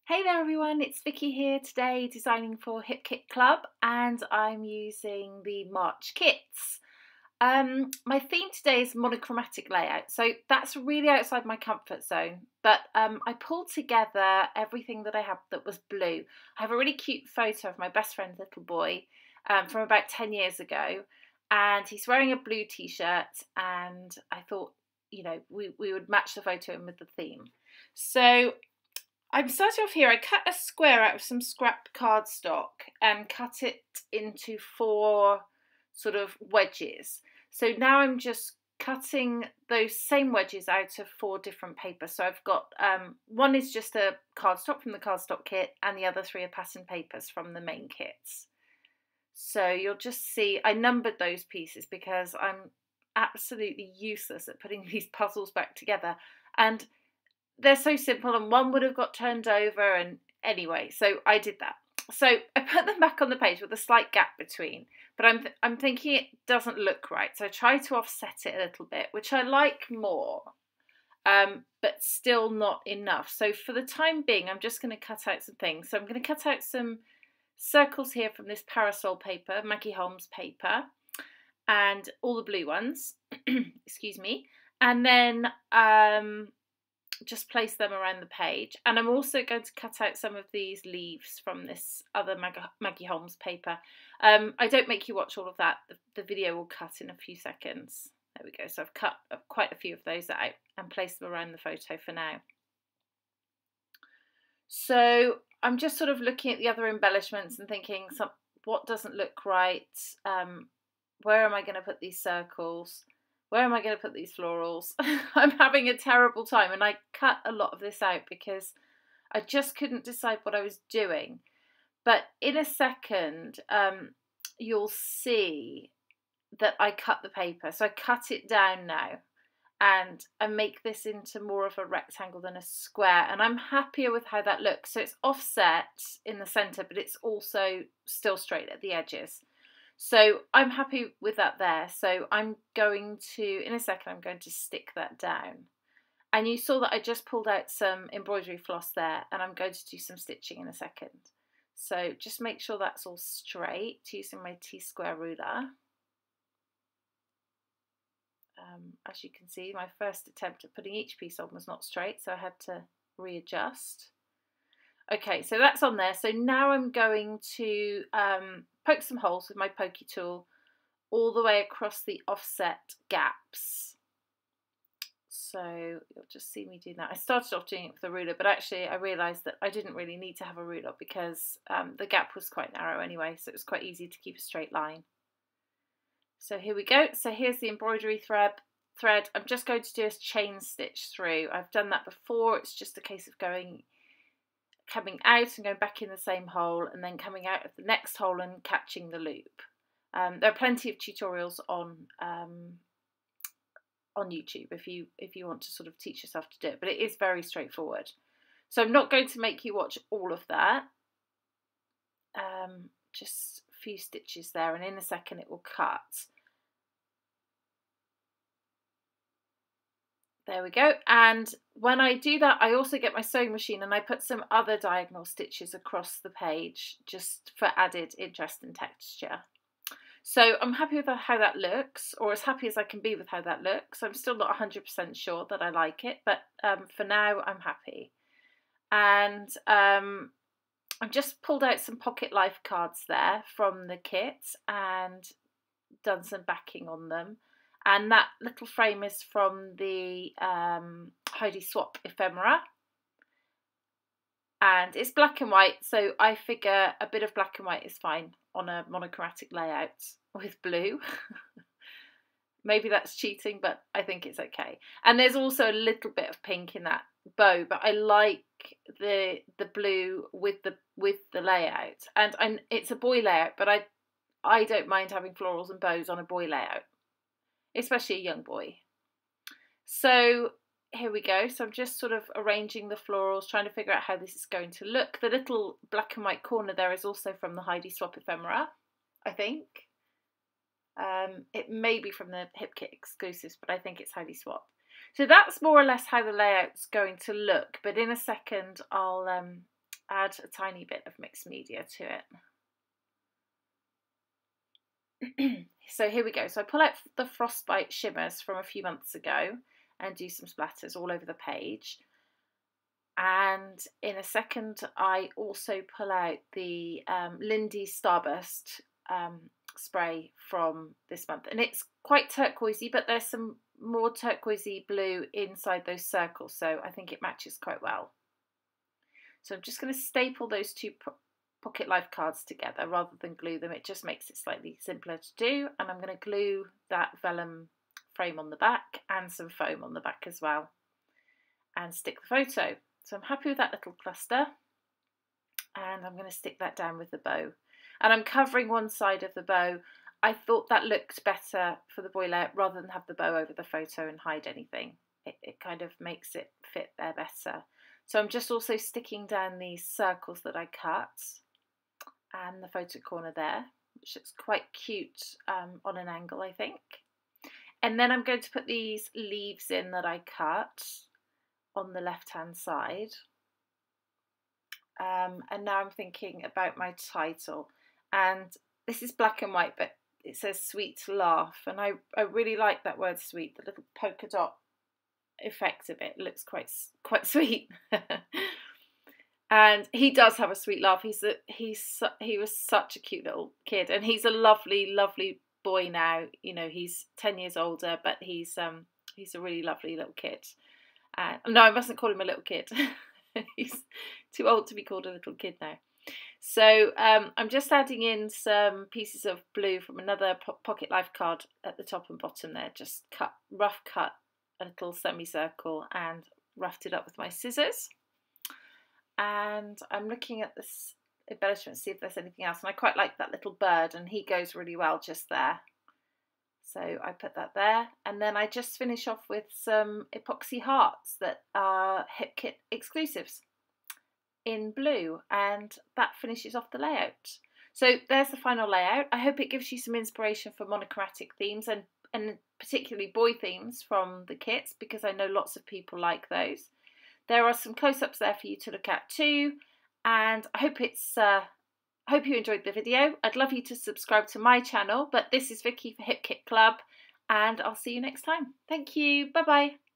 Hey there everyone, it's Vicky here today designing for Hip Kit Club and I'm using the March kits. My theme today is monochromatic layout, so that's really outside my comfort zone, but I pulled together everything that I had that was blue. I have a really cute photo of my best friend's little boy from about 10 years ago, and he's wearing a blue t-shirt, and I thought, we would match the photo in with the theme. So I'm starting off here. I cut a square out of some scrap cardstock and cut it into 4 sort of wedges. So now I'm just cutting those same wedges out of 4 different papers. So I've got, one is just a cardstock from the cardstock kit and the other 3 are pattern papers from the main kits. So you'll just see, I numbered those pieces because I'm absolutely useless at putting these puzzles back together. And they're so simple, and one would have got turned over, and anyway, so I did that. So I put them back on the page with a slight gap between, but I'm thinking it doesn't look right, so I try to offset it a little bit, which I like more, but still not enough. So for the time being, I'm just going to cut out some things. So I'm going to cut out some circles here from this parasol paper, Maggie Holmes paper, and all the blue ones, excuse me, and then just place them around the page. And I'm also going to cut out some of these leaves from this other Maggie Holmes paper. I don't make you watch all of that. The video will cut in a few seconds. There we go. So I've cut quite a few of those out and placed them around the photo for now. So I'm just sort of looking at the other embellishments and thinking, what doesn't look right? Where am I going to put these circles? Where am I going to put these florals? I'm having a terrible time, and I cut a lot of this out because I just couldn't decide what I was doing. But in a second, you'll see that I cut the paper. So I cut it down now, and I make this into more of a rectangle than a square. And I'm happier with how that looks. So it's offset in the centre, but it's also still straight at the edges. So I'm happy with that there. So I'm going to, in a second, I'm going to stick that down. And you saw that I just pulled out some embroidery floss there, and I'm going to do some stitching in a second. So just make sure that's all straight using my T-square ruler. As you can see, my first attempt at putting each piece on was not straight, so I had to readjust. Okay, so that's on there. So now I'm going to poke some holes with my pokey tool all the way across the offset gaps. So you'll just see me do that. I started off doing it with a ruler, but actually I realised that I didn't really need to have a ruler because the gap was quite narrow anyway, so it was quite easy to keep a straight line. So here we go. So here's the embroidery thread. I'm just going to do a chain stitch through. I've done that before. It's just a case of coming out and going back in the same hole and then coming out of the next hole and catching the loop. There are plenty of tutorials on YouTube if you want to sort of teach yourself to do it, but it is very straightforward. So I'm not going to make you watch all of that. Just a few stitches there, and in a second it will cut. There we go. And when I do that, I also get my sewing machine and I put some other diagonal stitches across the page just for added interest and texture. So I'm happy with how that looks, or as happy as I can be with how that looks. I'm still not 100% sure that I like it, but for now I'm happy. And I've just pulled out some pocket life cards there from the kit and done some backing on them. And that little frame is from the Heidi Swap ephemera. And it's black and white, so I figure a bit of black and white is fine on a monochromatic layout with blue. Maybe that's cheating, but I think it's okay. And there's also a little bit of pink in that bow, but I like the blue with the layout. And it's a boy layout, but I don't mind having florals and bows on a boy layout, especially a young boy. So here we go. So I'm just sort of arranging the florals, trying to figure out how this is going to look. The little black and white corner there is also from the Heidi Swap ephemera, I think. It may be from the Hip Kit exclusives, but I think it's Heidi Swap. So that's more or less how the layout's going to look, but in a second I'll add a tiny bit of mixed media to it. So here we go. So I pull out the Frostbite shimmers from a few months ago and do some splatters all over the page. And in a second, I also pull out the Lindy Starburst spray from this month. And it's quite turquoisey, but there's some more turquoisey blue inside those circles. So I think it matches quite well. So I'm just going to staple those two Pocket Life cards together rather than glue them. It just makes it slightly simpler to do. And I'm going to glue that vellum frame on the back and some foam on the back as well. And stick the photo. So I'm happy with that little cluster, and I'm going to stick that down with the bow. And I'm covering one side of the bow. I thought that looked better for the boy layout rather than have the bow over the photo and hide anything. It kind of makes it fit there better. So I'm just also sticking down these circles that I cut and the photo corner there, which looks quite cute on an angle, I think. And then I'm going to put these leaves in that I cut on the left hand side, and now I'm thinking about my title, and this is black and white, but it says sweet laugh, and I really like that word sweet. The little polka dot effect of it looks quite sweet. And he does have a sweet laugh. He was such a cute little kid, and he's a lovely boy now. You know, he's 10 years older, but he's a really lovely little kid. No, I mustn't call him a little kid. He's too old to be called a little kid now. So I'm just adding in some pieces of blue from another Pocket Life card at the top and bottom there. Just rough cut a little semicircle and roughed it up with my scissors. And I'm looking at this embellishment to see if there's anything else. And I quite like that little bird, and he goes really well just there. So I put that there, and then I just finish off with some epoxy hearts that are Hip Kit exclusives in blue, and that finishes off the layout. So there's the final layout. I hope it gives you some inspiration for monochromatic themes and particularly boy themes from the kits, because I know lots of people like those. There are some close-ups there for you to look at too, and I hope you enjoyed the video. I'd love you to subscribe to my channel, but this is Vicky for Hip Kit Club, and I'll see you next time. Thank you. Bye-bye.